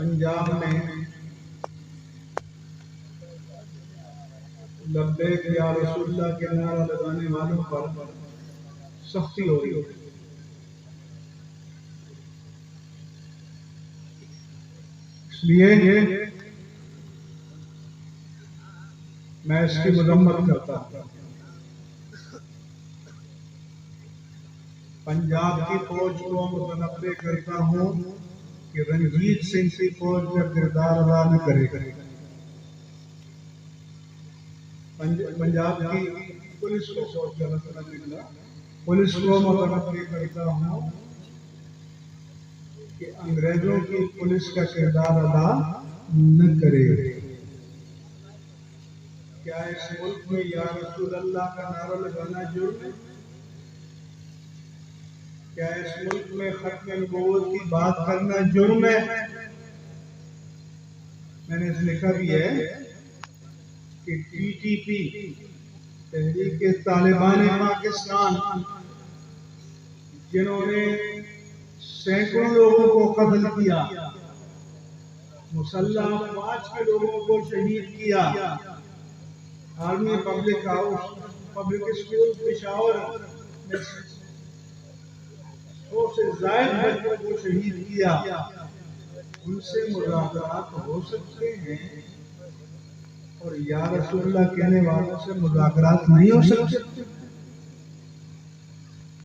پنجاب میں لبیک یا رسول اللہ کے نعرہ لگانے والوں پر سختی ہو رہی ہے۔ اس لیے میں اس کی مذمت کرتا ہوں۔ پنجاب کی فوج کو متنفر کرتا ہوں کہ رنجیت سنگھ کی فوج کا کردار ادا نہ کرے۔ پنجاب کی پولیس کو متنفر کرتا ہوں کہ انگریزوں کی پولیس کا کردار ادا نہ کرے۔ کیا اس ملک میں یا رسول اللہ کا نعرہ لگانا جرم ہے؟ کیا اس ملک میں ختم نبوت کی بات کرنا جرم ہے؟ میں نے لکھا بھی ہے کہ ٹی ٹی پی تحریک طالبان پاکستان جنہوں نے سینکڑوں لوگوں کو قتل کیا، مسلح افواج کے لوگوں کو شہید کیا، army public house public school Peshawar میں 100 سے زائد بچوں کو شہید کیا، ان سے مذاکرات ہو سکتے ہیں اور یا رسول اللہ کہنے والوں سے مذاکرات نہیں ہو سکتے؟